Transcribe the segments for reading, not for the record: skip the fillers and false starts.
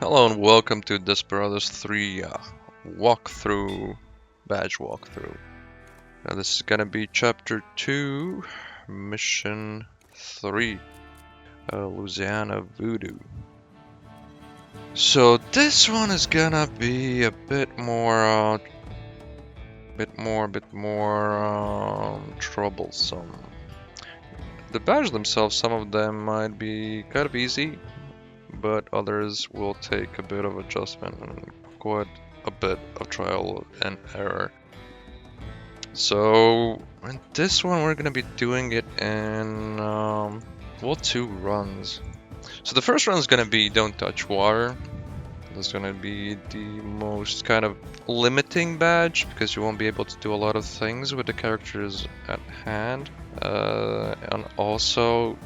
Hello and welcome to Desperados 3 walkthrough, badge walkthrough. Now this is gonna be chapter 2, mission 3, Louisiana Voodoo. So this one is gonna be a bit more troublesome. The badges themselves, some of them might be kind of easy, but others will take a bit of adjustment and quite a bit of trial and error. So in this one we're gonna be doing it in two runs. So the first run is gonna be don't touch water. That's gonna be the most kind of limiting badge because you won't be able to do a lot of things with the characters at hand, and also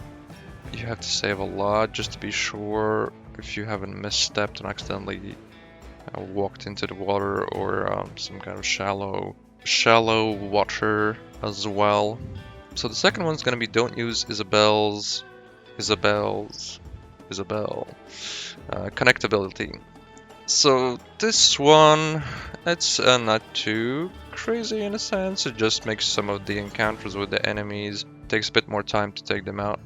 you have to save a lot just to be sure if you haven't misstepped and accidentally walked into the water or some kind of shallow water as well. So the second one's gonna be don't use Isabelle connectability. So this one, it's not too crazy in a sense. It just makes some of the encounters with the enemies takes a bit more time to take them out.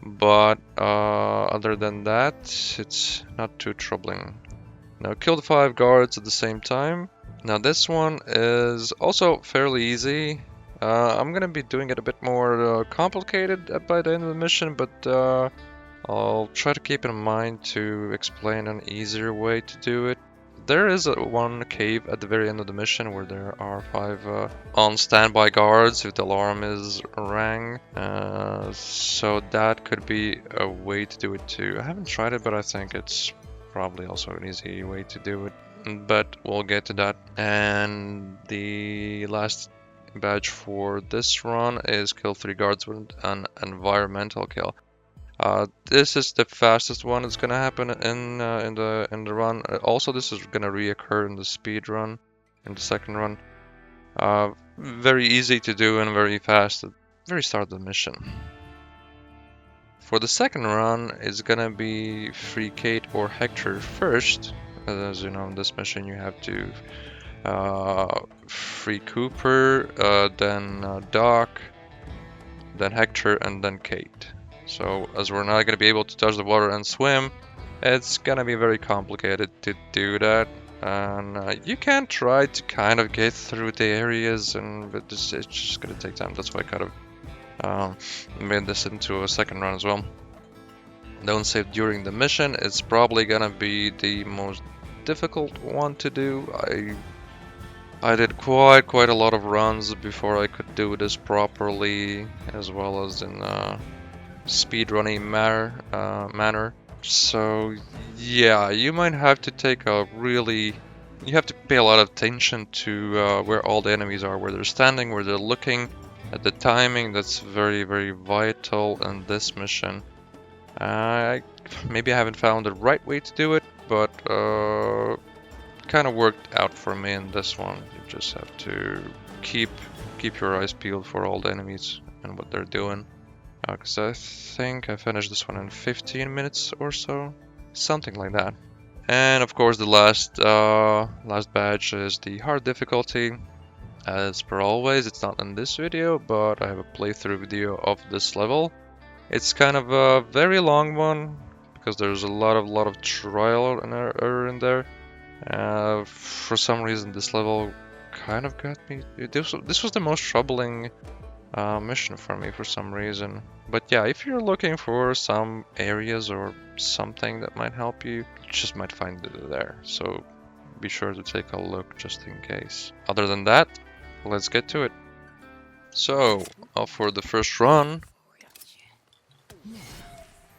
But other than that, it's not too troubling. Now kill the 5 guards at the same time. Now this one is also fairly easy. I'm gonna be doing it a bit more complicated by the end of the mission, but I'll try to keep in mind to explain an easier way to do it. There is one cave at the very end of the mission where there are 5 on standby guards if the alarm is rang. So that could be a way to do it too. I haven't tried it, but I think it's probably also an easy way to do it. But we'll get to that. And the last badge for this run is kill 3 guards with an environmental kill. This is the fastest one that's gonna happen in the run. Also, this is gonna reoccur in the speed run, in the second run. Very easy to do and very fast at the very start of the mission. For the second run, it's gonna be free Kate or Hector first. As you know, in this mission you have to free Cooper, then Doc, then Hector, and then Kate. So as we're not going to be able to touch the water and swim, it's going to be very complicated to do that. And you can try to kind of get through the areas, but it's just going to take time. That's why I kind of made this into a second run as well. Don't save during the mission. It's probably going to be the most difficult one to do. I did quite a lot of runs before I could do this properly, as well as in speedrunning manner. So yeah, you might have to take you have to pay a lot of attention to where all the enemies are, where they're standing, where they're looking, at the timing. That's very vital in this mission. Maybe I haven't found the right way to do it, but kind of worked out for me in this one. You just have to keep your eyes peeled for all the enemies and what they're doing. Because I think I finished this one in 15 minutes or so, something like that. And of course the last badge is the hard difficulty. As per always, it's not in this video, but I have a playthrough video of this level. It's kind of a very long one because there's a lot of trial and error in there. For some reason this level kind of got me. This was the most troubling mission for me for some reason. But yeah, if you're looking for some areas or something that might help you, you just might find it there. So be sure to take a look just in case. Other than that, let's get to it. So for the first run,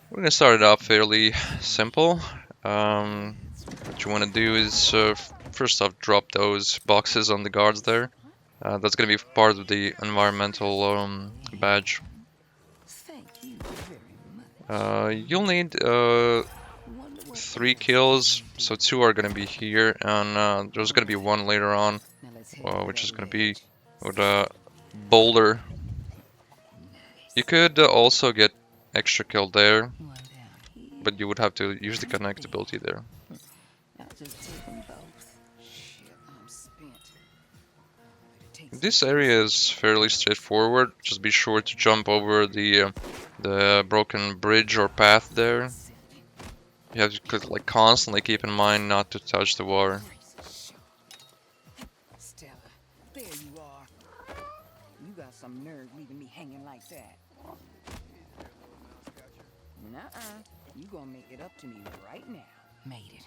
we're gonna start it off fairly simple. What you want to do is first off drop those boxes on the guards there. That's going to be part of the environmental badge. You'll need 3 kills, so 2 are going to be here, and there's going to be 1 later on, which is going to be with a boulder. You could also get extra kill there, but you would have to use the connectability there. just take them both. Shit, I'm spent. This area is fairly straightforward. Just be sure to jump over the broken bridge or path there. You have to like constantly keep in mind not to touch the water. Stella, there you are. You got some nerve leaving me hanging like that. Nuh-uh. You gonna make it up to me right now. Made it.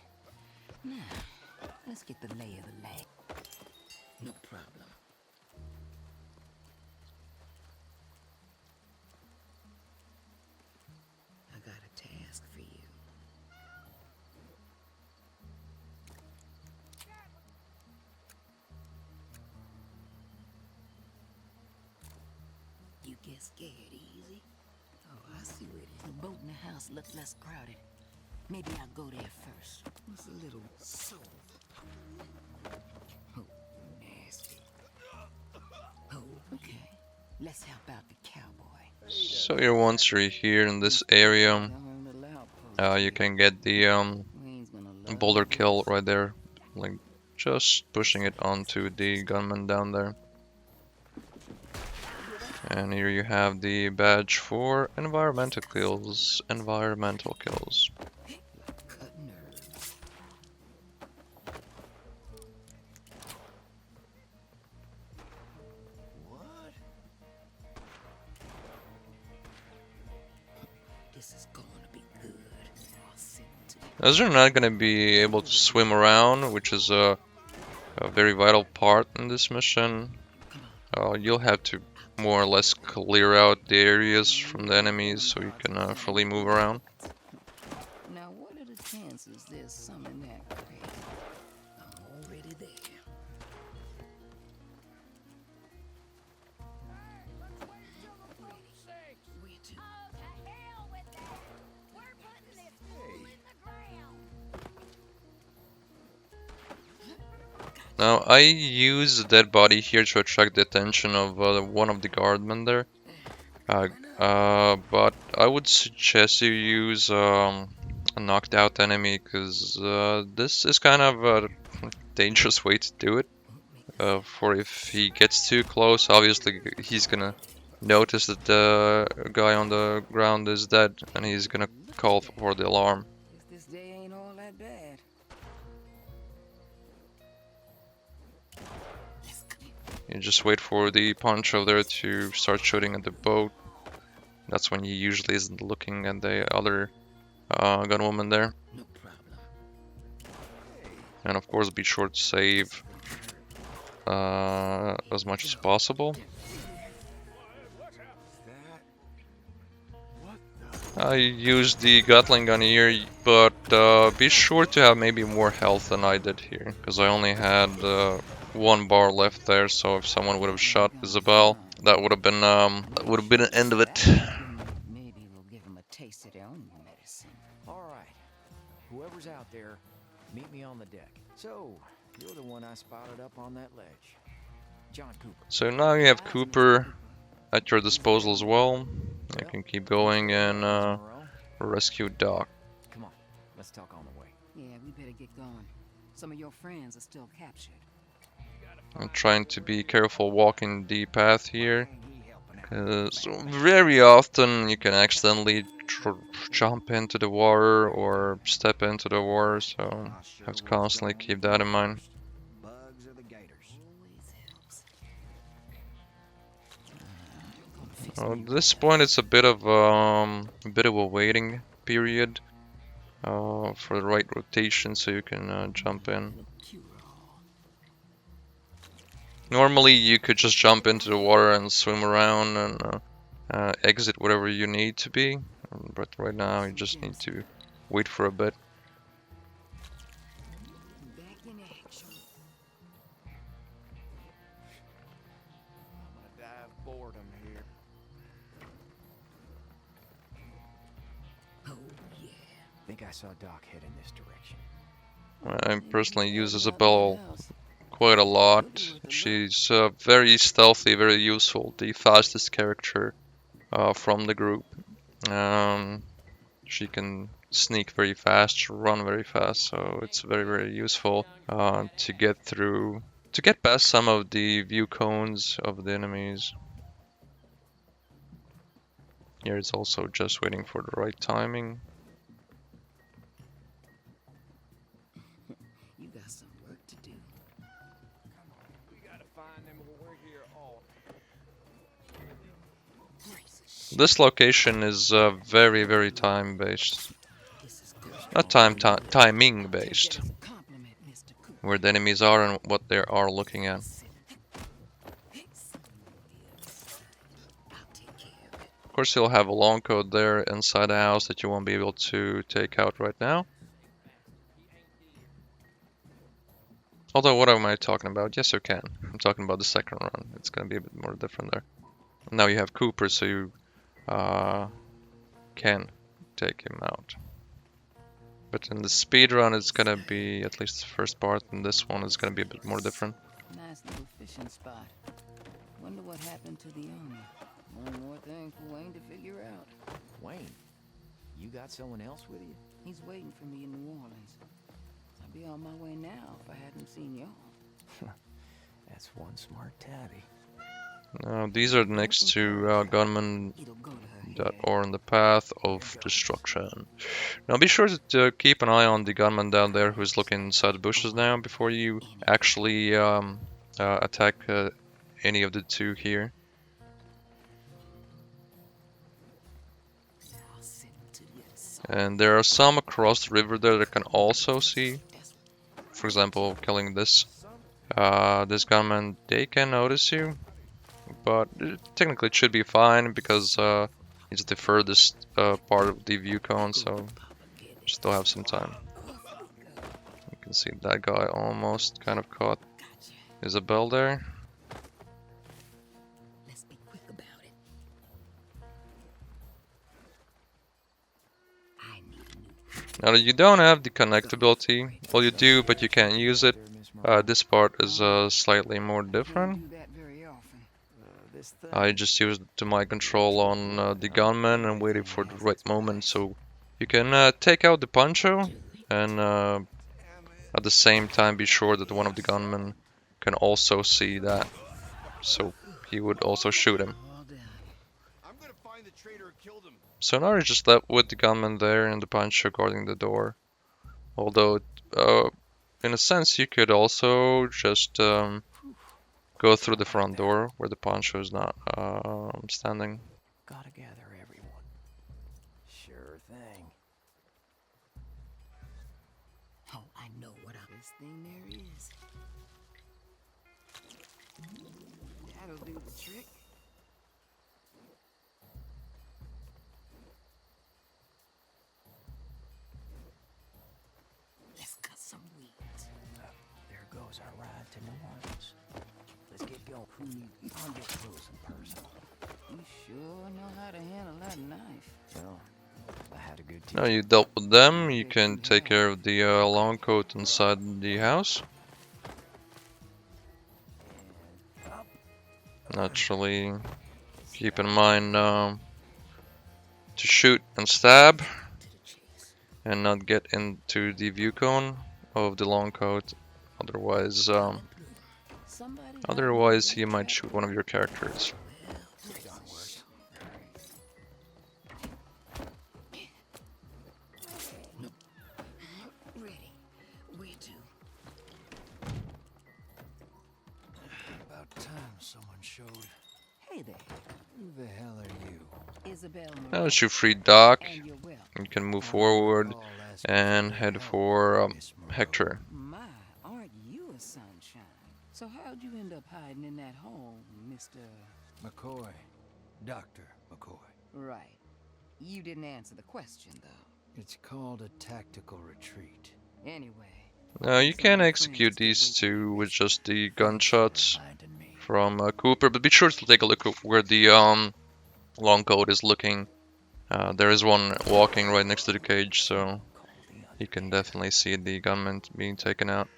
Now, let's get the lay of the land. No problem. I got a task for you. You get scared easy? Oh, I see what it is. The boat in the house looked less crowded. Maybe I'll go there first. What's a little soul? Oh, nasty. Oh, okay. Let's help out the cowboy. So you're once you're here in this area, you can get the boulder kill right there, like just pushing it onto the gunman down there. And here you have the badge for environmental kills. Environmental kills. As you're not gonna be able to swim around, which is a very vital part in this mission, you'll have to more or less clear out the areas from the enemies so you can freely move around. Now, what are the chances there's some in that crate? I'm already there. Now, I use the dead body here to attract the attention of one of the guardmen there. But I would suggest you use a knocked out enemy, because this is kind of a dangerous way to do it. For if he gets too close, obviously he's gonna notice that the guy on the ground is dead, and he's gonna call for the alarm. This day ain't all that bad. You just wait for the poncho there to start shooting at the boat. That's when he usually isn't looking at the other gunwoman there. No problem. And of course, be sure to save as much as possible. I used the Gatling gun here, but be sure to have maybe more health than I did here, because I only had 1 bar left there. So if someone would have shot Isabelle, that would have been the end of it. Maybe we'll give them a taste of their own medicine. All right, whoever's out there, meet me on the deck. So, you're the one I spotted up on that ledge. John Cooper. So now you have Cooper at your disposal as well. You can keep going and rescue Doc. Come on, let's talk on the way. Yeah, we better get going. Some of your friends are still captured. I'm trying to be careful walking the path here, because very often you can accidentally jump into the water or step into the water, so you have to constantly keep that in mind. Bugs or the gators? At this point, it's a bit of a waiting period for the right rotation, so you can jump in. Normally, you could just jump into the water and swim around and exit whatever you need to be, but right now you just need to wait for a bit. Back in action. I'm gonna die of boredom here. Oh, yeah. Think I saw Doc head in this direction. I personally use Isabelle quite a lot. She's very stealthy, very useful, the fastest character from the group. She can sneak very fast, run very fast, so it's very, very useful to get through, to get past some of the view cones of the enemies. Here it's also just waiting for the right timing. You got some work to do. We gotta find them when we're here all. This location is very, very time-based. This is good. Not timing-based. Take that as a compliment, Mr. Cooper. Where the enemies are and what they are looking at. I'll take care of it. Of course, you'll have a long code there inside the house that you won't be able to take out right now. Although, what am I talking about? Yes, you can. I'm talking about the second run. It's going to be a bit more different there. Now you have Cooper, so you can take him out. But in the speed run, it's going to be, at least the first part, and this one is going to be a bit more different. Nice little fishing spot. Wonder what happened to the owner. One more thing for Wayne to figure out. Wayne, you got someone else with you? He's waiting for me in New Orleans. I'd be on my way now if I hadn't seen y'all. That's one smart tabby. Now, these are the next two gunmen It'll go to her that head. are in the path of destruction. Now be sure to keep an eye on the gunman down there who's looking inside the bushes now before you actually attack any of the two here. I'll send him to the other side. And there are some across the river there that can also see. That's For example, killing this gunman, they can notice you. But technically it should be fine because it's the furthest part of the view cone, so you still have some time. You can see that guy almost kind of caught Isabelle there. Let's be quick about it. I need a new Now that you don't have the connectability, well you do, but you can't use it. This part is slightly more different. do that very often. This thing. I just used the mic control on the gunman and waited for the right moment, so you can take out the poncho and at the same time be sure that one of the gunmen can also see that, so he would also shoot him. All done. I'm gonna find the traitor who killed him. So now you're just left with the gunman there and the poncho guarding the door. Although, in a sense, you could also just go through the front door where the poncho is not standing. Gotta gather everyone. Sure thing. Oh, I know what this thing there is. That'll do the trick. Let's cut some weeds. There goes our ride to New Orleans. Let's get going. Who needs? I'll get close and personal. You sure know how to handle that knife. Well, I had a good Now teacher. you dealt with them, you can take care of the long coat inside the house. Up. Naturally, keep in mind to shoot and stab To the chase. and not get into the view cone of the long coat. Otherwise, Somebody otherwise he might shoot one of your characters. ready. Where to? About time someone showed. Hey there, Who the hell are you? Isabelle. Now Moreau, that you're free dock, and you're welcome. you can move forward and head for Hector. My, aren't you a sunshine? So how'd you end up hiding in that home, Mr. McCoy. Dr. McCoy. Right. You didn't answer the question, though. It's called a tactical retreat. Anyway. Now you can execute these two with just the gunshots Finding me. from Cooper, but be sure to take a look at where the long coat is looking. There is one walking right next to the cage, so you can definitely see the gunman being taken out.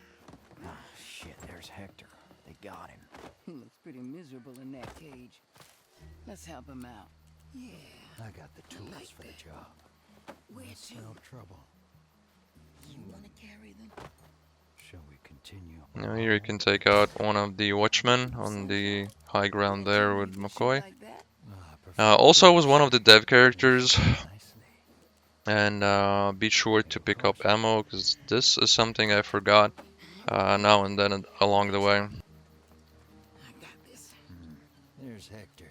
Ah, shit, there's Hector. They got him. He looks pretty miserable in that cage. Let's help him out. Yeah. I got the tools for the job. Where I to? smell trouble. You wanna carry them? Shall we continue? Now here you can take out one of the watchmen on the high ground there with You can shoot McCoy. like that? I prefer Also was to one of the dev shoot characters, nicely. and be sure to pick up ammo, because this is something I forgot now and then along the way. I got this. There's Hector.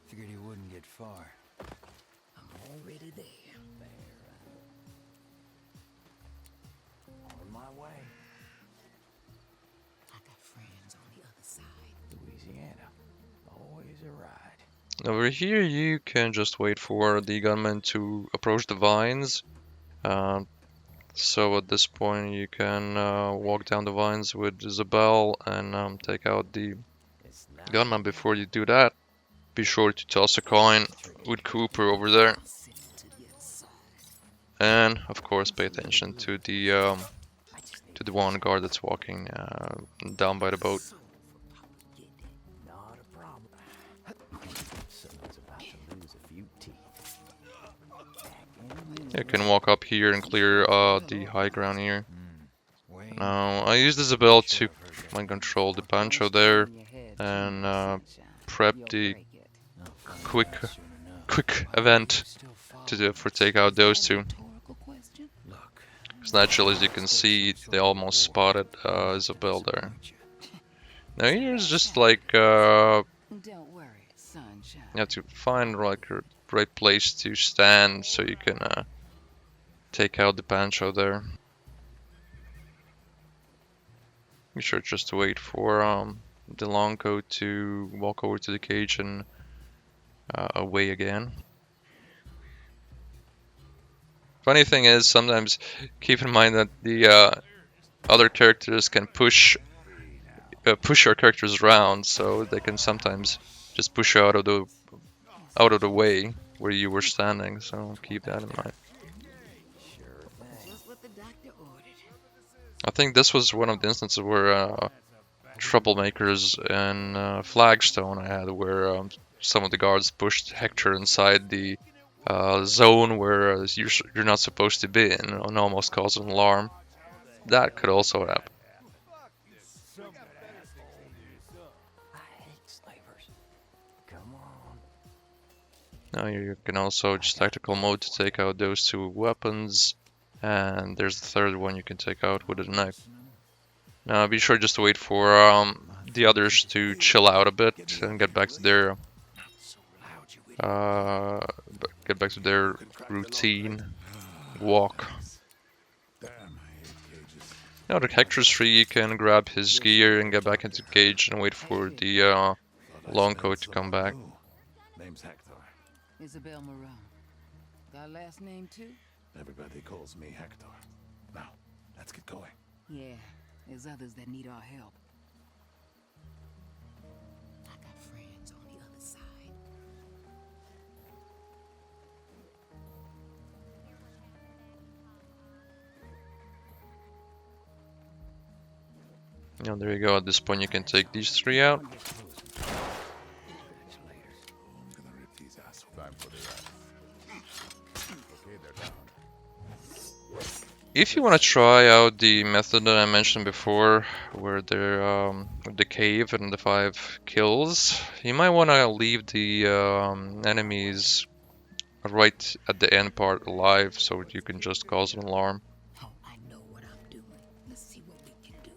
Figured he wouldn't get far. I'm already there. On my way. I got friends on the other side. Louisiana. Always a ride. Over here you can just wait for the gunman to approach the vines. So at this point you can walk down the vines with Isabelle and take out the It's not gunman. Before you do that, be sure to toss a coin with Cooper over there. I'll send it to the other side. And of course pay attention to the I just need one guard that's walking down by the boat. soul for propaganda. Not a problem. Someone's about to lose a few teeth. Back in You can walk up here and clear the high ground here. Wayne, Now I used Isabelle to mind control the Pancho there In your head, and sunshine. prep You'll the break it. quick soon enough. quick event Still follow to do for take out those two. Rhetorical question? Look. Because naturally, as you can see, they almost spotted Isabelle there. Now here's just like Don't worry, sunshine. you have to find like a right place to stand so you can take out the Pancho there. Be sure just to wait for the long coat to walk over to the cage and away again. Funny thing is, sometimes keep in mind that the other characters can push your characters around, so they can sometimes just push you out of the way where you were standing. So keep that in mind. Just what the doctor ordered. I think this was one of the instances where troublemakers in Flagstone I had, where some of the guards pushed Hector inside the zone where you're not supposed to be in and almost caused an alarm. That could also happen. I hate slavers. Come on. Now you can also just tactical mode to take out those two weapons, and there's the third one you can take out with a knife. Now be sure just to wait for the others to chill out a bit and get back to their routine walk. Now that Hector's free, you can grab his gear and get back into the cage and wait for the long coat to come back. Name's Hector. Isabelle Moreau. Got a last name too? Everybody calls me Hector. Now, let's get going. Yeah, there's others that need our help. I got friends on the other side. Now there you go. At this point, you can take these three out. I'm gonna rip these assholes. Time for the rest. Okay, they're down. If you want to try out the method that I mentioned before, where they're with the cave and the 5 kills, you might want to leave the enemies right at the end part alive, so you can just cause an alarm. Oh, I know what I'm doing. Let's see what we can do.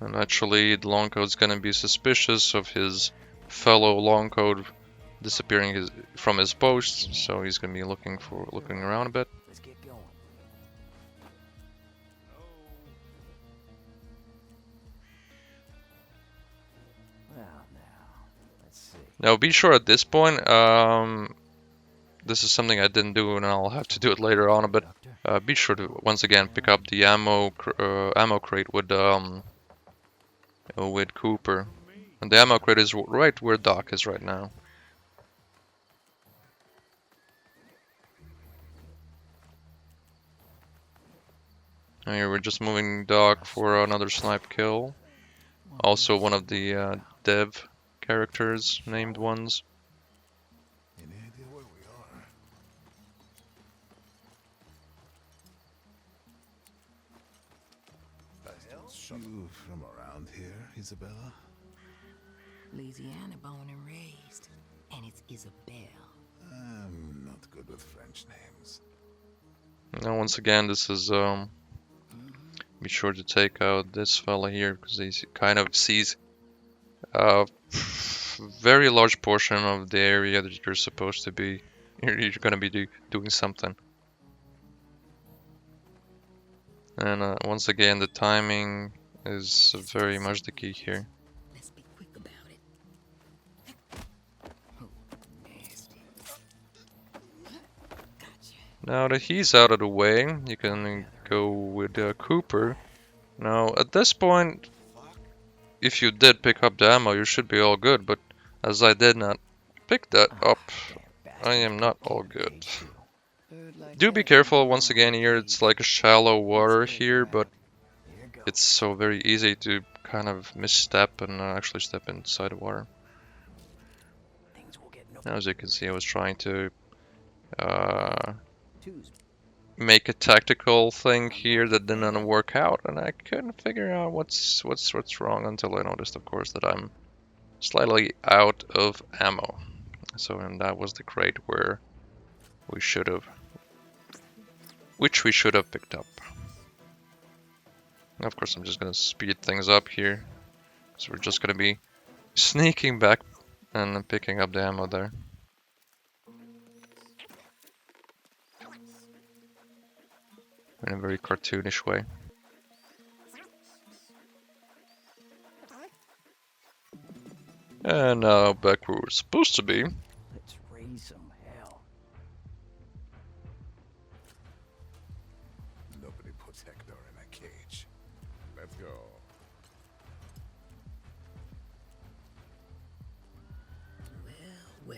And naturally, the long coat's gonna be suspicious of his fellow long coat disappearing from his post, so he's gonna be looking around a bit. Let's get going. Well, now, let's see. Now, be sure at this point, this is something I didn't do, and I'll have to do it later on. But be sure to once again pick up the ammo crate with Cooper, and the ammo crate is right where Doc is right now. And here we're just moving Doc for another snipe kill. Also one of the dev characters, named ones. Any idea where we are? You from around here, Isabella? Louisiana born and raised. And it's Isabelle. I'm not good with French names. Now once again, this is be sure to take out this fella here because he kind of sees a very large portion of the area that you're supposed to be. You're gonna be doing something. And once again, the timing is very much the key here. Let's be quick about it. Oh, nasty. Gotcha. Now that he's out of the way, you can go with Cooper. Now at this point, if you did pick up the ammo, you should be all good, but as I did not pick that up, I am not all good. Do be careful once again here, it's like a shallow water here, but it's so very easy to kind of misstep and actually step inside the water. Now, as you can see, I was trying to make a tactical thing here that didn't work out, and I couldn't figure out what's wrong until I noticed, of course, that I'm slightly out of ammo. So, and that was the crate where we should have, which we should have picked up. Of course, I'm just gonna speed things up here, so we're just gonna be sneaking back and picking up the ammo there. In a very cartoonish way. And now back where we're supposed to be. Let's raise some hell. Nobody puts Hector in a cage. Let's go. Well.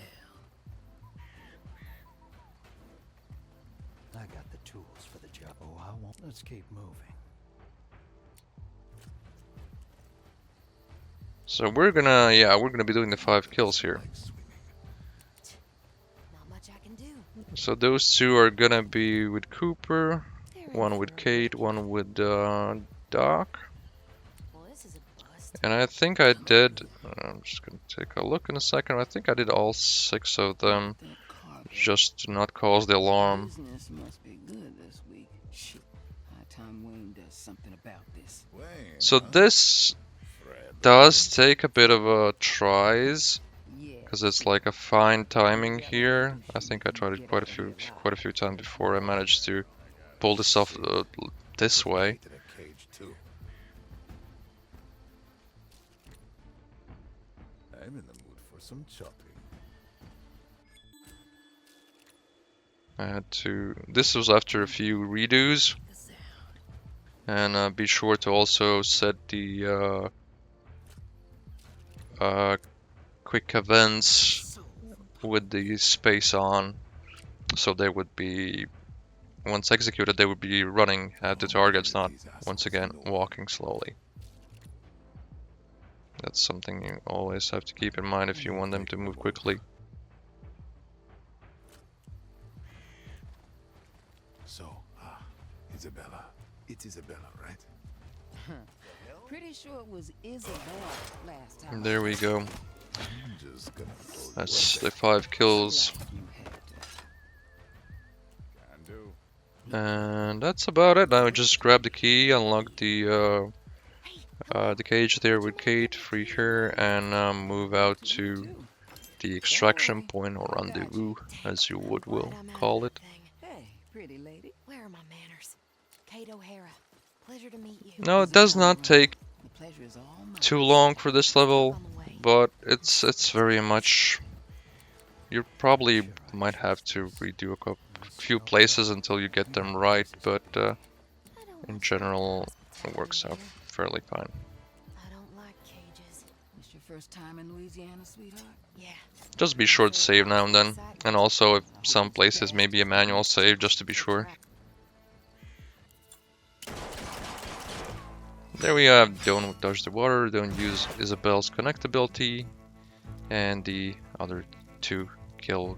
I got the tools for the job. Oh, I won't. Let's keep moving. So we're gonna be doing the 5 kills here. Like swimming. Not much I can do. So those two are gonna be with Cooper, There one is with no- Kate, one with Doc. Well, this is a bust. And I think I did, I'm just gonna take a look in a second, I think I did all 6 of them, just to not cause the alarm. Business must be good this week. Shit. High time Wayne does something about this. Wayne, So huh? this Fred. does take a bit of a tries, Yeah. because it's like a fine timing here. I think I tried it quite a few times before I managed to pull this off this way. To the cage too. I'm in the mood for some chopping. I had to. This was after a few redos, The sound. and be sure to also set the quick events with the space on, so they would be, once executed, they would be running at the targets, not once again walking slowly. That's something you always have to keep in mind if you want them to move quickly. So, Isabella. It's Isabella, right? Pretty sure it was Isabelle last time. There we go. I'm just gonna go. That's the 5 kills. You Hector. Can do. And that's about it. Now just grab the key, unlock the cage there with Kate, free her, and move out to the extraction point, or rendezvous, as you will call it. Hey, pretty lady. Where are my manners? Kate O'Hara. Pleasure to meet you. No, it does not take The pleasure is all mine. too long for this level, On the way. but it's very much. You probably might have to redo a few places until you get them right, but I don't in want general, to it works out here. fairly fine. I don't like cages. It's your first time in Louisiana, sweetheart? Yeah. Just be sure to save now and then, and also if some places maybe a manual save just to be sure. There we have don't dodge the water, don't use Isabelle's connectability, and the other 2 kill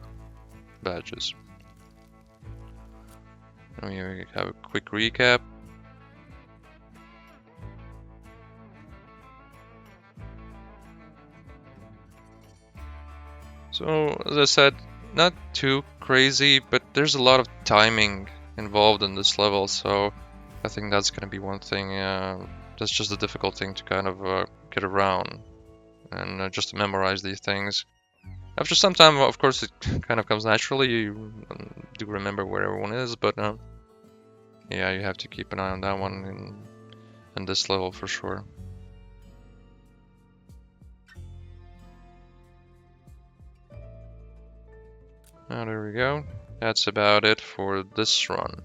badges. And we have a quick recap. So, as I said, not too crazy, but there's a lot of timing involved in this level, so I think that's going to be one thing. That's just a difficult thing to kind of get around and just to memorize these things. After some time, of course, it kind of comes naturally. You do remember where everyone is, but yeah, you have to keep an eye on that one in this level for sure. Now there we go. That's about it for this run.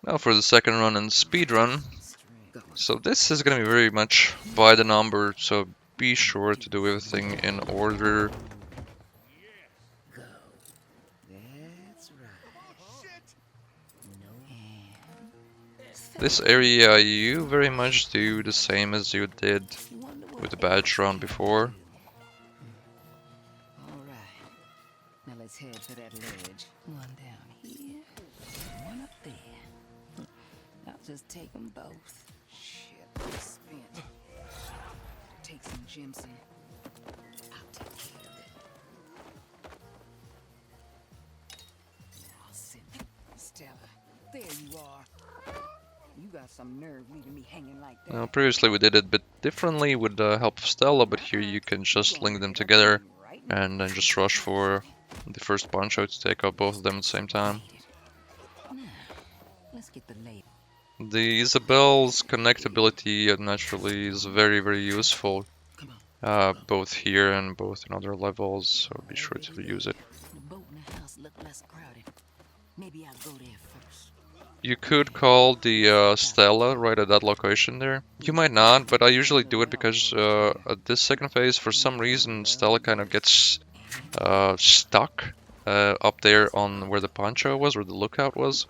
Now for the second run in Speedrun. So this is gonna be very much by the number, so be sure to do everything in order. That's right. This area you very much do the same as you did with the badge run before. All right. Now let's head for that ledge. One down here, one up there. I'll just take them both. Shit, I'm spent. Take some Jimson. I'll take care of it. I'll send Stella. There you are. You got some nerve leaving me hanging like that. Now, previously we did it a bit differently with the help of Stella, but here you can just link them together and then just rush for the first poncho to take out both of them at the same time. Now, let's get the lay. The Isabelle's connectability naturally is very, very useful, both here and both in other levels, so be sure to use it. The boat and the house look less crowded. Maybe I'll go there first. You could call the Stella right at that location there. You might not, but I usually do it because at this second phase, for some reason, Stella kind of gets stuck up there on where the poncho was, where the lookout was.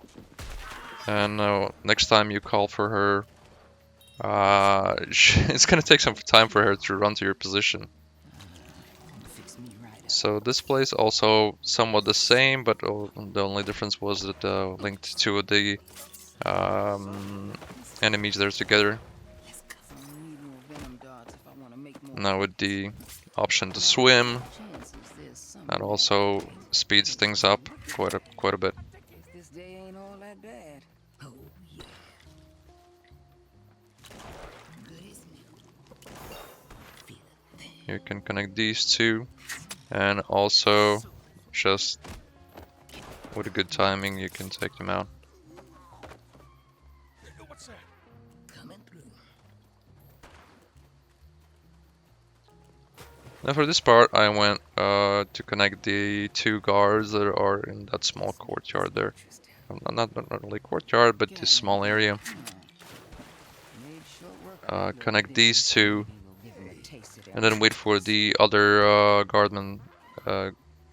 And next time you call for her, it's gonna take some time for her to run to your position. Fix me right up. So this place also somewhat the same, but the only difference was that linked to the enemies there together. Let's cut some need more venom darts if I want to make more. Now with the option to swim, Chances there's some. that also speeds things up quite a bit. Guess this day ain't all that bad. Oh yeah. Good as new. Feel it there. You can connect these two, and also just with a good timing you can take them out. Coming through. Now for this part I went to connect the two guards that are in that small courtyard there. Not really courtyard, but this small area. Made short work of that Connect little these bitch. two, Maybe we'll give him a taste of that. and then wait for the other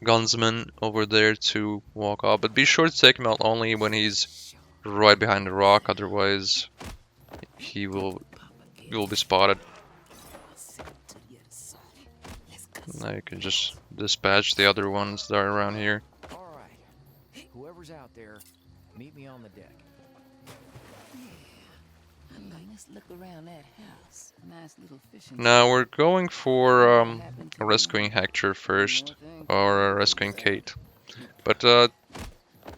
gunsman over there to walk up. But be sure to take him out only when he's right behind the rock, otherwise he will be spotted. I'll send it to the other side. Let's cut Now you can just dispatch the other ones that are around here. All right. Whoever's out there, meet me on the deck. Let's look around that house. Nice little fishing. Now we're going for rescuing Hector first, or rescuing Kate. But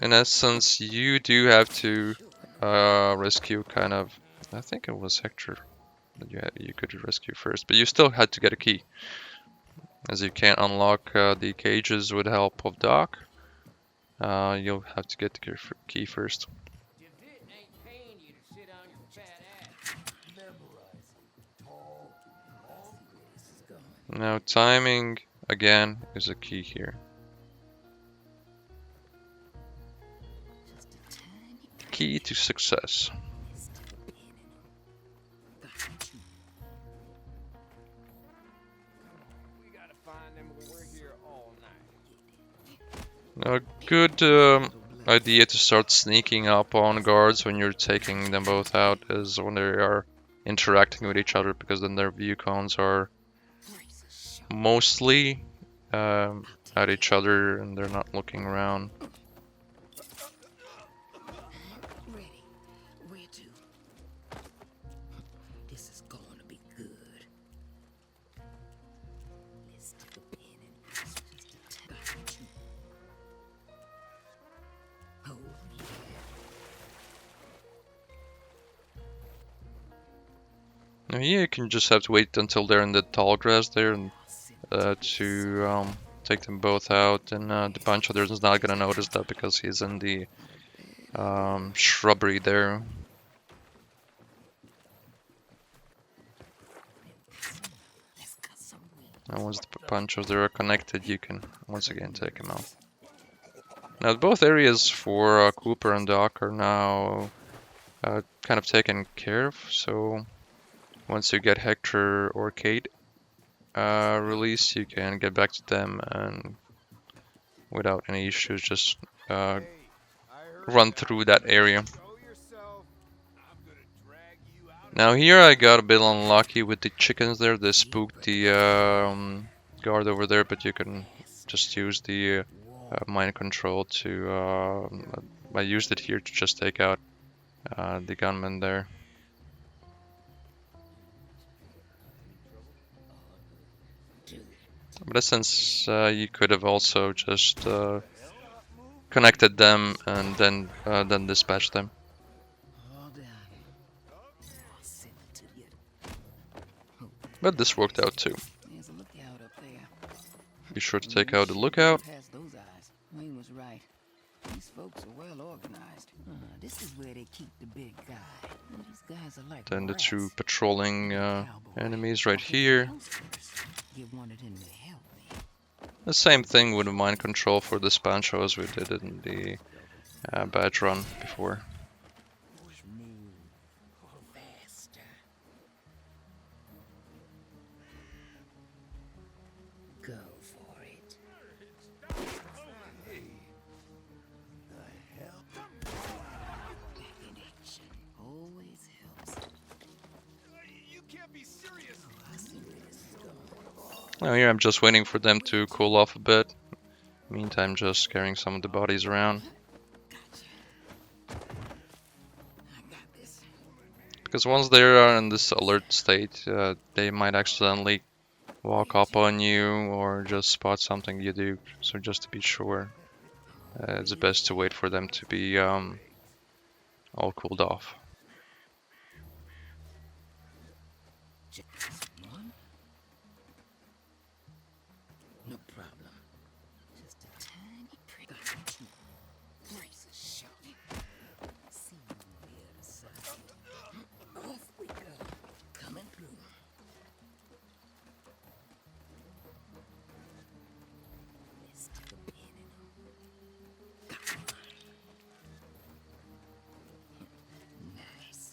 in essence, you do have to rescue kind of. I think it was Hector that you could rescue first, but you still had to get a key, as you can't unlock the cages with the help of Doc. You'll have to get the key first. Now timing again is a key here. Just a tiny Key to success. twist of a pin in 'em. Got you. We gotta find them when we're here all night. A good idea to start sneaking up on guards when you're taking them both out is when they are interacting with each other, because then their view cones are mostly at each other and they're not looking around. Ready. Where to? This is going to be good. And here you can just have to wait until they're in the tall grass there and to take them both out. And the bunch others is not gonna notice that because he's in the shrubbery there. And once the bunch of them are connected, you can once again take them out. Now both areas for Cooper and Doc are now kind of taken care of. So once you get Hector or Kate released, you can get back to them and without any issues just run through that area. Now here I got a bit unlucky with the chickens there. They spooked the guard over there, but you can just use the mind control to... I used it here to just take out the gunman there. But since you could have also just connected them and then dispatched them. But this worked out too. There's a lookout up there. Be sure to take out the lookout. Past those eyes. Wayne was right. These folks are well organized. This is where they keep the big guy. And these guys are like Then the rats. two patrolling Cowboy. enemies right Okay, here. youngsters. Get one of them to help me. The same thing with the mind control for this Pancho as we did in the badge run before. Faster. Go for it. Back in action. Always helps. You can't be serious. I see where this is going. Now here I'm just waiting for them to cool off a bit. Meantime, just carrying some of the bodies around. Gotcha. I got this. Because once they are in this alert state, they might accidentally walk up on you or just spot something you do. So just to be sure, it's best to wait for them to be all cooled off. Just one. No problem. Just a tiny prick. Brace a shot. See you on the other side. Off we go. Coming through. Let's stick a pin in 'em. Got one. Nice.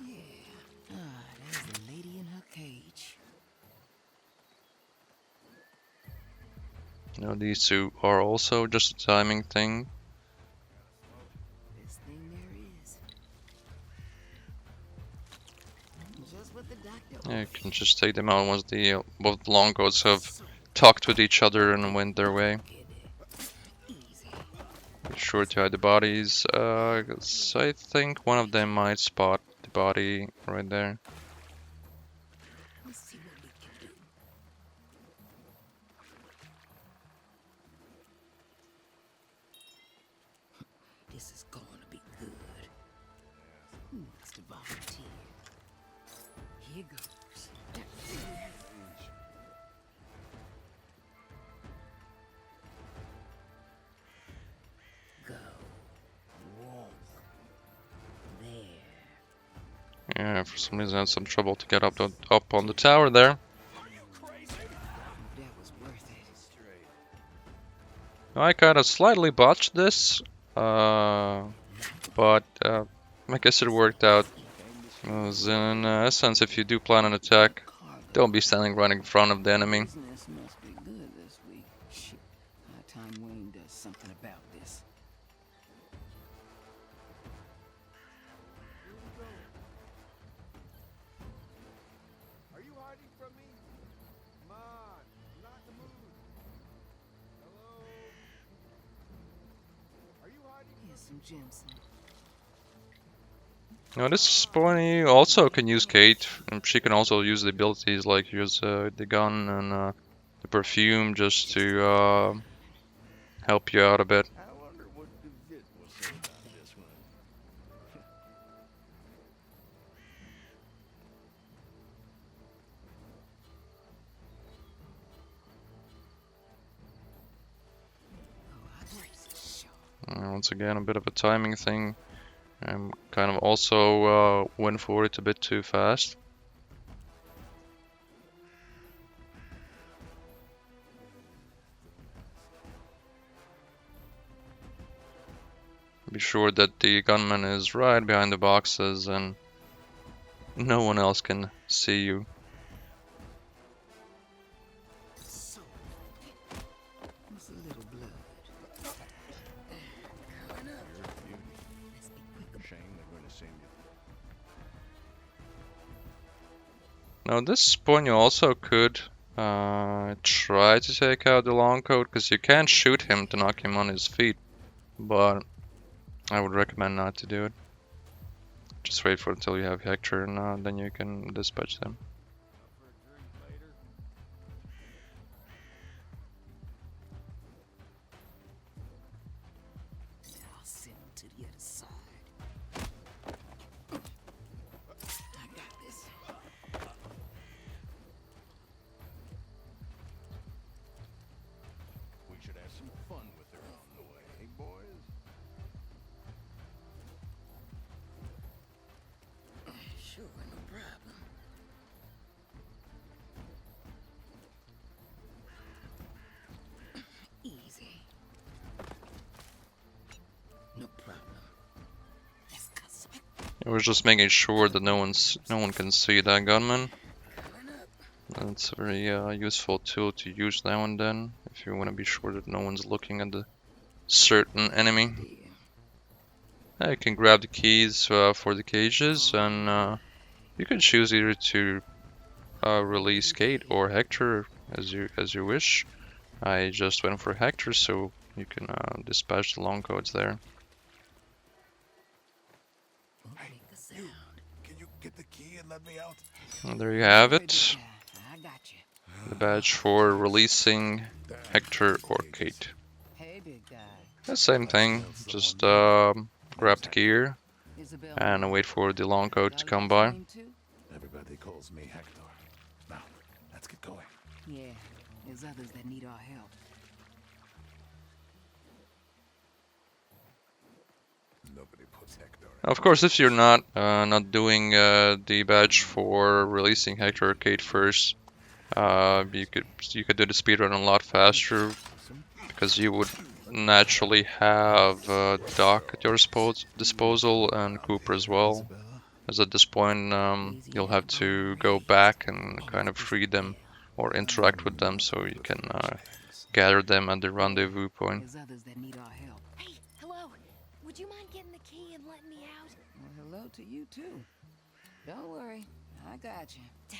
Yeah. There's the lady in her cage. You know, these two are also just a timing thing. Best thing there is. Just what the doctor Yeah, you can just take them out once the both longboats have talked with each other and went their way. easy. Be sure to hide the bodies. 'Cause I think one of them might spot the body right there. Let's see what we can do. This is going to be good. Who wants to volunteer? Here goes. Go. Walk. There. Yeah, for some reason I had some trouble to get up on the tower there. That was worth it. I kind of slightly botched this, but I guess it worked out. 'Cause in essence, if you do plan an attack, don't be standing right in front of the enemy. Business must be good this week. Shit. High time Wayne does something about this. Are you hiding from me? Come on, I'm not in the mood. Hello? Are you hiding Here's some gems. Now this pony also can use Kate, and she can also use the abilities like use the gun and the perfume just to help you out a bit. I wonder what once again, a bit of a timing thing. I'm kind of also went for it a bit too fast. Be sure that the gunman is right behind the boxes and no one else can see you. Just a little blood. Coming up. Let's be quick. Shame they're going to send you. Now at this point you also could try to take out the long coat, because you can shoot him to knock him on his feet, but I would recommend not to do it. Just wait for until you have Hector, and then you can dispatch them. I'll send him to the other side. I got this. We should have some fun with her on the way, hey boys? Sure, no problem. Easy. No problem. Let's go smack. I was just making sure that no one can see that gunman. Coming up. That's a very useful tool to use now and then if you want to be sure that no one's looking at the certain enemy. You can grab the keys for the cages, and you can choose either to release Kate or Hector as you wish. I just went for Hector, so you can dispatch the long codes there. Make a sound. Can you get the key and let me out? And there you have Hey, big it, guy, I got you. the badge for releasing Hector or Kate. Hey, big guy. The same thing, just grab the gear Isabelle. and wait for the long code to Got come your by. name too? Everybody calls me Hector. Now, let's get going. Yeah, there's others that need our help. Nobody puts Hector. Of course, if you're not doing the badge for releasing Hector or Kate first, you could do the speedrun a lot faster, because you would naturally have Doc at your disposal and Cooper as well. As at this point, you'll have to go back and kind of free them or interact with them, so you can gather them at the rendezvous point. There's others that need our help. Hey, hello. Would you mind getting the key and letting me out? Well, hello to you too. Don't worry, I got you. Damn,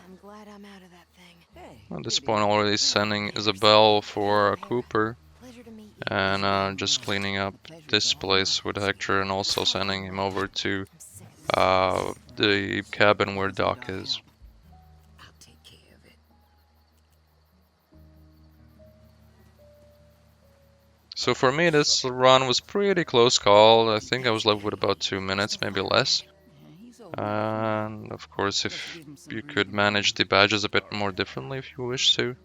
I'm glad I'm out of that thing. Hey. At this pretty point, already sending Isabelle for Cooper, Pleasure to meet you. and just cleaning up this place with Hector, and also sending him over to I'm sick of the cabin where Doc is. I'll take care of it. So for me, this run was pretty close call. I think I was left with about 2 minutes, maybe less. Yeah, he's over. And of course, if you could manage the badges a bit more differently if you wish to.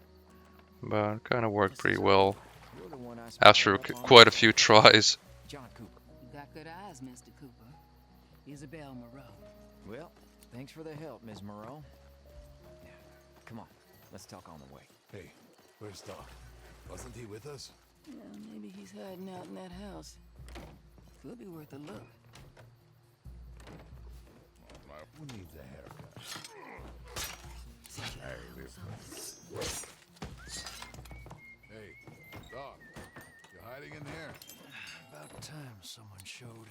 But kind of worked pretty well You're the one I after spotted up on quite a few tries. John Cooper. You got good eyes, Mr. Cooper. Isabelle Moreau. Well, thanks for the help, Ms. Moreau. Yeah, come on, let's talk on the way. Hey, where's Doc? Wasn't he with us? Yeah, maybe he's hiding out in that house. Could be worth a look. Who needs a haircut? Hey, listen. Hey, Doc, you hiding in here? About time someone showed.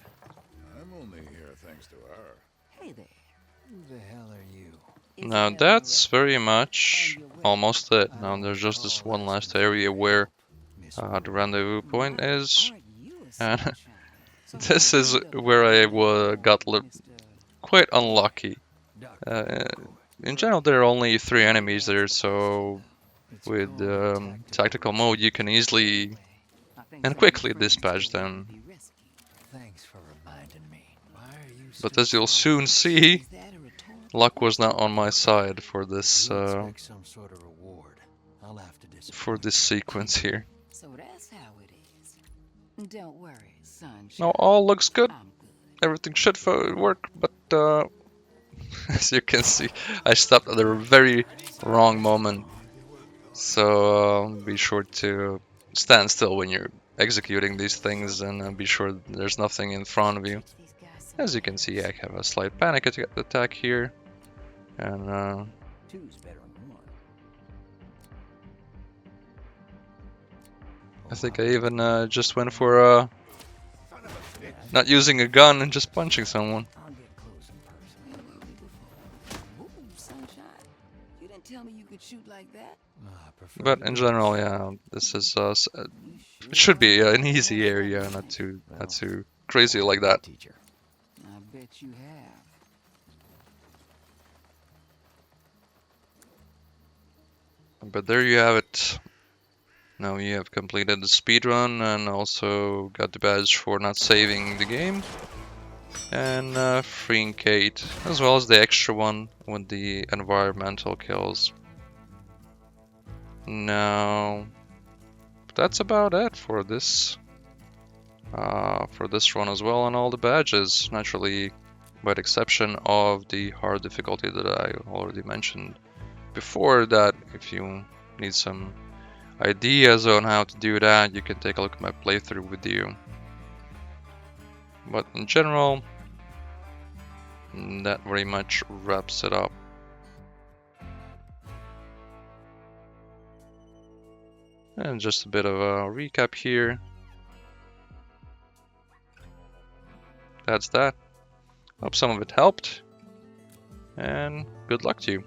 I'm only here thanks to her. Hey there. Who the hell are you? Now Isabelle that's Moreau. very much almost it. Now there's just this one last area where Miss the rendezvous point is. Aren't you a And sunshine? So this why is don't you where I got Mr. quite unlucky. Dr. In general, there are only 3 enemies there, so It's with called tactical mode you can easily I think and some quickly of your friends dispatch told you them. to be risky. Thanks for reminding me. Why are you But still as you'll following soon see, Is that a rhetorical luck was not on my side for this You expect some sort of reward. I'll have to disappoint. sequence here. So that's how it is. Don't worry, sunshine. Now all looks good. I'm good. Everything should work, but as you can see, I stopped at a very wrong moment. So be sure to stand still when you're executing these things, and be sure there's nothing in front of you. These guys some As you can see, I have a slight panic attack here, and Two's better than one. I think I even just went for not using a gun and just punching someone. I'll get close in person. Where were we before? Ooh, sunshine. You didn't tell me you could shoot like that. I prefer But to in do general, yeah, this is You it should be sure an easy area, not too crazy like that. Teacher. I bet you have. But there you have it. Now you have completed the speedrun and also got the badge for not saving the game. And freeing Kate, as well as the extra one with the environmental kills. Now, that's about it for this run as well, and all the badges, naturally, with exception of the hard difficulty that I already mentioned before. That if you need some ideas on how to do that, you can take a look at my playthrough video. But in general, that very much wraps it up. And just a bit of a recap here. That's that. Hope some of it helped, and good luck to you.